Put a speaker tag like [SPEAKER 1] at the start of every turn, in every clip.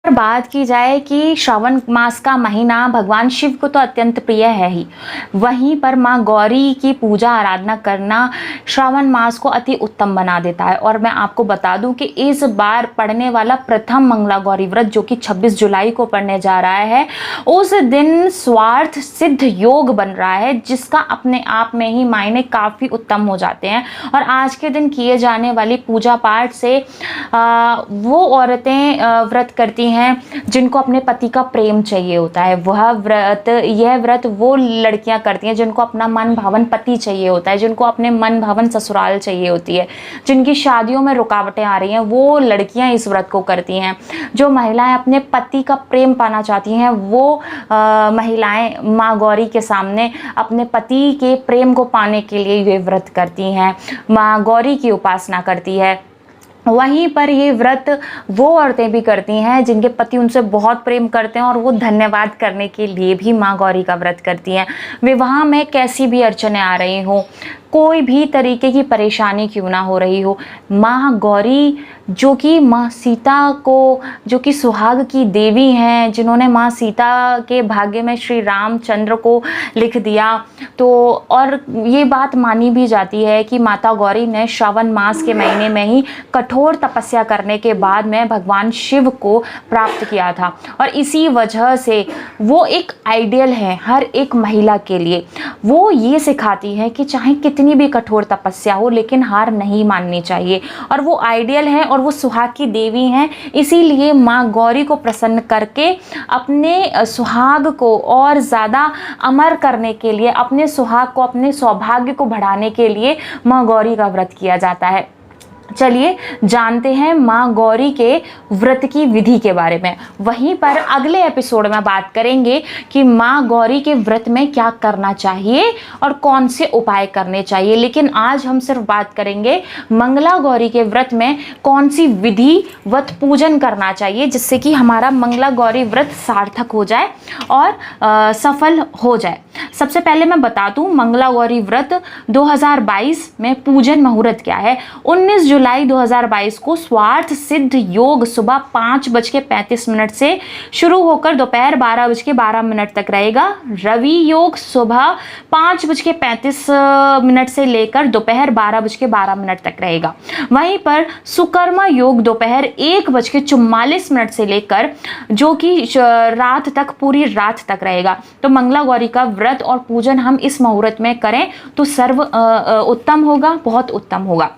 [SPEAKER 1] बात की जाए कि श्रावण मास का महीना भगवान शिव को तो अत्यंत प्रिय है ही, वहीं पर माँ गौरी की पूजा आराधना करना श्रावण मास को अति उत्तम बना देता है। और मैं आपको बता दूं कि इस बार पड़ने वाला प्रथम मंगला गौरी व्रत जो कि 26 जुलाई को पड़ने जा रहा है, उस दिन स्वार्थ सिद्ध योग बन रहा है, जिसका अपने आप में ही मायने काफ़ी उत्तम हो जाते हैं। और आज के दिन किए जाने वाली पूजा पाठ से वो औरतें व्रत करती हैं जिनको अपने पति का प्रेम चाहिए होता है। यह व्रत वो लड़कियां करती हैं जिनको अपना मन भावन पति चाहिए होता है, जिनको अपने मन भावन ससुराल चाहिए होती है, जिनकी शादियों में रुकावटें आ रही हैं, वो लड़कियां इस व्रत को करती हैं। जो महिलाएं अपने पति का प्रेम पाना चाहती हैं, वो महिलाएं माँ गौरी के सामने अपने पति के प्रेम को पाने के लिए ये व्रत करती हैं, माँ गौरी की उपासना करती है। वहीं पर ये व्रत वो औरतें भी करती हैं जिनके पति उनसे बहुत प्रेम करते हैं और वो धन्यवाद करने के लिए भी माँ गौरी का व्रत करती हैं। विवाह में कैसी भी अड़चनें आ रही हो, कोई भी तरीके की परेशानी क्यों ना हो रही हो, माँ गौरी जो कि माँ सीता को, जो कि सुहाग की देवी हैं, जिन्होंने माँ सीता के भाग्य में श्री रामचंद्र को लिख दिया, तो और ये बात मानी भी जाती है कि माता गौरी ने श्रावण मास के महीने में ही कठोर तपस्या करने के बाद में भगवान शिव को प्राप्त किया था। और इसी वजह से वो एक आइडियल है हर एक महिला के लिए। वो ये सिखाती है कि चाहे कितनी भी कठोर तपस्या हो, लेकिन हार नहीं माननी चाहिए। और वो आइडियल है और वो सुहाग की देवी हैं, इसीलिए माँ गौरी को प्रसन्न करके अपने सुहाग को और ज़्यादा अमर करने के लिए, अपने सुहाग को, अपने सौभाग्य को बढ़ाने के लिए माँ गौरी का व्रत किया जाता है। चलिए जानते हैं माँ गौरी के व्रत की विधि के बारे में। वहीं पर अगले एपिसोड में बात करेंगे कि माँ गौरी के व्रत में क्या करना चाहिए और कौन से उपाय करने चाहिए। लेकिन आज हम सिर्फ बात करेंगे मंगला गौरी के व्रत में कौन सी विधिवत पूजन करना चाहिए, जिससे कि हमारा मंगला गौरी व्रत सार्थक हो जाए और सफल हो जाए। सबसे पहले मैं बता दूं मंगला गौरी व्रत 2022 में पूजन मुहूर्त क्या है। 19 जुलाई 2022 को स्वार्थ सिद्ध योग सुबह 5:35 से शुरू होकर दोपहर 12:12 तक रहेगा। रवि योग सुबह 5:35 से लेकर दोपहर 12:12 तक रहेगा। वहीं पर सुकर्मा योग दोपहर 1:44 से लेकर जो कि रात तक, पूरी रात तक रहेगा। तो मंगला गौरी का व्रत और पूजन हम इस मुहूर्त में करें तो सर्व उत्तम होगा, बहुत उत्तम होगा।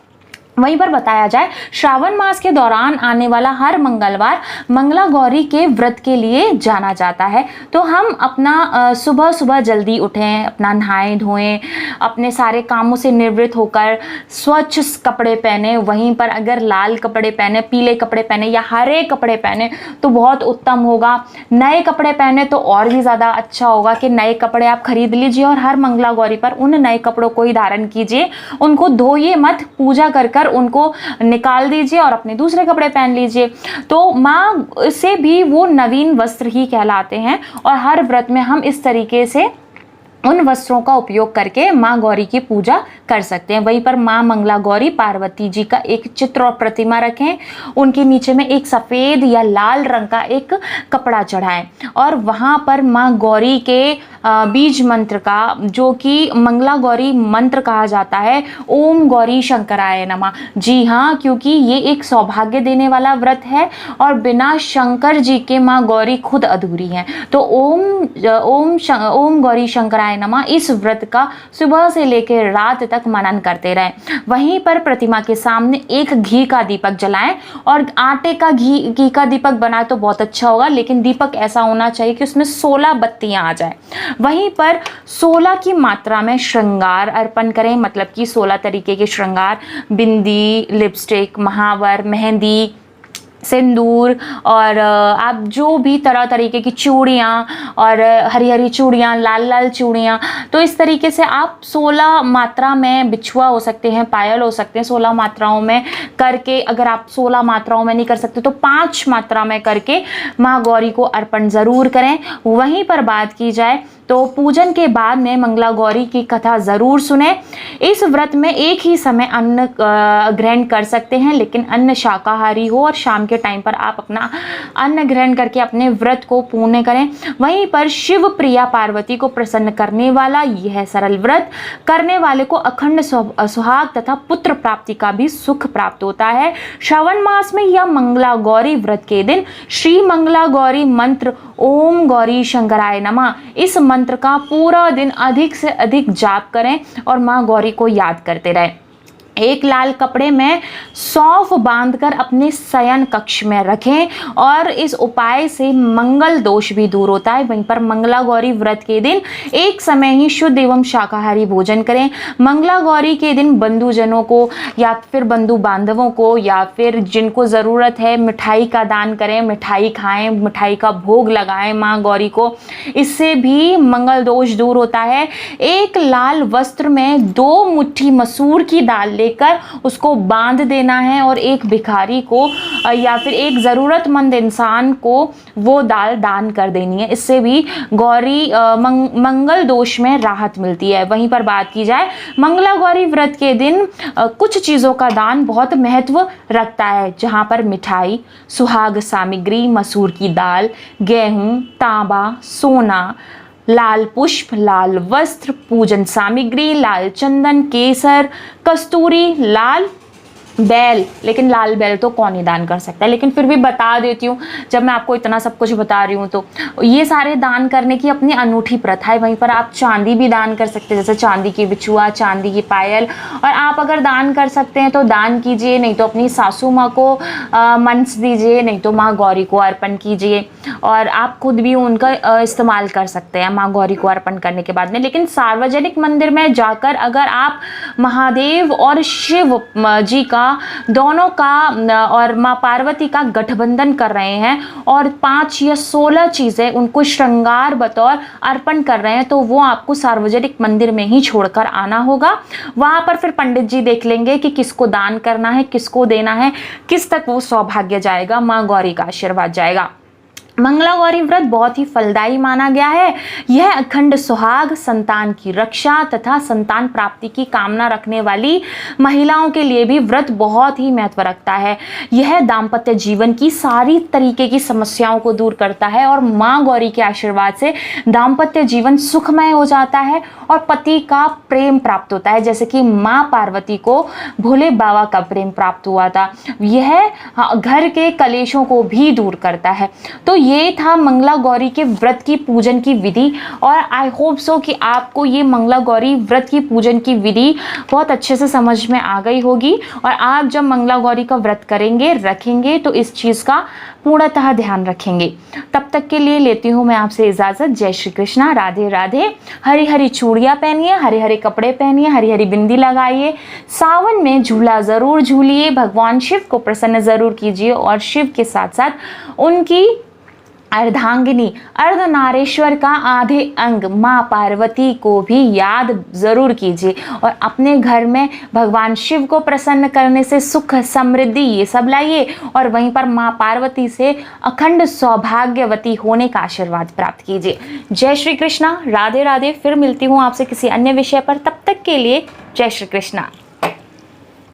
[SPEAKER 1] वहीं पर बताया जाए श्रावण मास के दौरान आने वाला हर मंगलवार मंगला गौरी के व्रत के लिए जाना जाता है। तो हम अपना सुबह सुबह जल्दी उठें, अपना नहाएं धोएं, अपने सारे कामों से निवृत्त होकर स्वच्छ कपड़े पहने। वहीं पर अगर लाल कपड़े पहने, पीले कपड़े पहने या हरे कपड़े पहने तो बहुत उत्तम होगा। नए कपड़े पहने तो और भी ज़्यादा अच्छा होगा कि नए कपड़े आप खरीद लीजिए और हर मंगला गौरी पर उन नए कपड़ों को ही धारण कीजिए। उनको धोइए मत, पूजा कर उनको निकाल दीजिए और अपने दूसरे कपड़े पहन लीजिए। तो माँ से भी वो नवीन वस्त्र ही कहलाते हैं। और हर व्रत में हम इस तरीके से उन वस्त्रों का उपयोग करके माँ गौरी की पूजा कर सकते हैं। वहीं पर माँ मंगला गौरी पार्वती जी का एक चित्र और प्रतिमा रखें, उनके नीचे में एक सफ़ेद या लाल रंग का एक कपड़ा चढ़ाएं और वहाँ पर माँ गौरी के बीज मंत्र का, जो कि मंगला गौरी मंत्र कहा जाता है, ओम गौरी शंकराय नमः। जी हाँ, क्योंकि ये एक सौभाग्य देने वाला व्रत है और बिना शंकर जी के माँ गौरी खुद अधूरी हैं। तो ओम गौरी शंकराय नमः इस व्रत का सुबह से लेकर रात तक मनन करते रहें। वहीं पर प्रतिमा के सामने एक घी का दीपक जलाएं और आटे का घी का दीपक बनाए तो बहुत अच्छा होगा, लेकिन दीपक ऐसा होना चाहिए कि उसमें 16 बत्तियां आ जाए। वहीं पर 16 की मात्रा में श्रृंगार अर्पण करें, मतलब कि 16 तरीके के श्रृंगार, बिंदी, लिपस्टिक, महावर, मेहंदी, सिंदूर और आप जो भी तरह तरीके की चूड़ियाँ और हरी हरी चूड़ियाँ, लाल लाल चूड़ियाँ, तो इस तरीके से आप 16 मात्रा में बिछुआ हो सकते हैं, पायल हो सकते हैं, 16 मात्राओं में करके। अगर आप 16 मात्राओं में नहीं कर सकते तो 5 मात्रा में करके माँ गौरी को अर्पण ज़रूर करें। वहीं पर बात की जाए तो पूजन के बाद में मंगला गौरी की कथा ज़रूर सुने। इस व्रत में एक ही समय अन्न ग्रहण कर सकते हैं, लेकिन अन्न शाकाहारी हो और शाम के टाइम पर आप अपना अन्न ग्रहण करके अपने व्रत को पूर्ण करें। वहीं पर शिव प्रिया पार्वती को प्रसन्न करने वाला यह सरल व्रत करने वाले को अखंड सुहाग तथा पुत्र प्राप्ति का भी सुख प्राप्त होता है। श्रावण मास में या मंगला गौरी व्रत के दिन श्री मंगला गौरी मंत्र ओम गौरी शंकराय नमः इस मंत्र का पूरा दिन अधिक से अधिक जाप करें और माँ गौरी को याद करते रहें। एक लाल कपड़े में सौंफ बांधकर अपने शयन कक्ष में रखें और इस उपाय से मंगल दोष भी दूर होता है। वहीं पर मंगला गौरी व्रत के दिन एक समय ही शुद्ध एवं शाकाहारी भोजन करें। मंगला गौरी के दिन बंधुजनों को या फिर बंधु बांधवों को या फिर जिनको ज़रूरत है मिठाई का दान करें, मिठाई खाएं, मिठाई का भोग लगाएं माँ गौरी को, इससे भी मंगल दोष दूर होता है। एक लाल वस्त्र में 2 मुट्ठी मसूर की दाल लेकर उसको बांध देना है और एक भिखारी को या फिर एक ज़रूरतमंद इंसान को वो दाल दान कर देनी है। इससे भी गौरी मंगल दोष में राहत मिलती है। वहीं पर बात की जाए मंगला गौरी व्रत के दिन कुछ चीज़ों का दान बहुत महत्व रखता है, जहाँ पर मिठाई, सुहाग सामग्री, मसूर की दाल, गेहूँ, तांबा, सोना, लाल पुष्प, लाल वस्त्र, पूजन सामग्री, लाल चंदन, केसर, कस्तूरी, लाल बैल, लेकिन लाल बैल तो कौन ही दान कर सकता है, लेकिन फिर भी बता देती हूँ जब मैं आपको इतना सब कुछ बता रही हूँ तो ये सारे दान करने की अपनी अनूठी प्रथा है। वहीं पर आप चांदी भी दान कर सकते हैं, जैसे चांदी की बिछुआ, चांदी की पायल, और आप अगर दान कर सकते हैं तो दान कीजिए, नहीं तो अपनी सासू माँ को मंस दीजिए, नहीं तो माँ गौरी को अर्पण कीजिए और आप खुद भी उनका इस्तेमाल कर सकते हैं माँ गौरी को अर्पण करने के बाद में। लेकिन सार्वजनिक मंदिर में जाकर अगर आप महादेव और शिव जी का दोनों का और माँ पार्वती का गठबंधन कर रहे हैं और 5 या 16 चीज़ें उनको श्रृंगार बतौर अर्पण कर रहे हैं, तो वो आपको सार्वजनिक मंदिर में ही छोड़कर आना होगा। वहाँ पर फिर पंडित जी देख लेंगे कि किसको दान करना है, किसको देना है, किस तक वो सौभाग्य जाएगा, माँ गौरी का आशीर्वाद जाएगा। मंगला गौरी व्रत बहुत ही फलदायी माना गया है। यह अखंड सुहाग, संतान की रक्षा तथा संतान प्राप्ति की कामना रखने वाली महिलाओं के लिए भी व्रत बहुत ही महत्व रखता है। यह दाम्पत्य जीवन की सारी तरीके की समस्याओं को दूर करता है और माँ गौरी के आशीर्वाद से दाम्पत्य जीवन सुखमय हो जाता है और पति का प्रेम प्राप्त होता है, जैसे कि माँ पार्वती को भोले बाबा का प्रेम प्राप्त हुआ था। यह घर के कलेशों को भी दूर करता है। तो ये था मंगला गौरी के व्रत की पूजन की विधि और आई होप सो कि आपको ये मंगला गौरी व्रत की पूजन की विधि बहुत अच्छे से समझ में आ गई होगी और आप जब मंगला गौरी का व्रत करेंगे, रखेंगे तो इस चीज़ का पूर्णतः ध्यान रखेंगे। तब तक के लिए लेती हूँ मैं आपसे इजाज़त। जय श्री कृष्णा, राधे राधे। हरी हरी चूड़ियाँ पहनिए, हरे हरे कपड़े पहनिए, हरी हरी बिंदी लगाइए, सावन में झूला ज़रूर झूलिए, भगवान शिव को प्रसन्न ज़रूर कीजिए और शिव के साथ साथ उनकी अर्धांगिनी अर्धनारेश्वर का आधे अंग माँ पार्वती को भी याद ज़रूर कीजिए और अपने घर में भगवान शिव को प्रसन्न करने से सुख समृद्धि ये सब लाइए और वहीं पर माँ पार्वती से अखंड सौभाग्यवती होने का आशीर्वाद प्राप्त कीजिए। जय श्री कृष्णा, राधे राधे। फिर मिलती हूँ आपसे किसी अन्य विषय पर, तब तक के लिए जय श्री कृष्णा।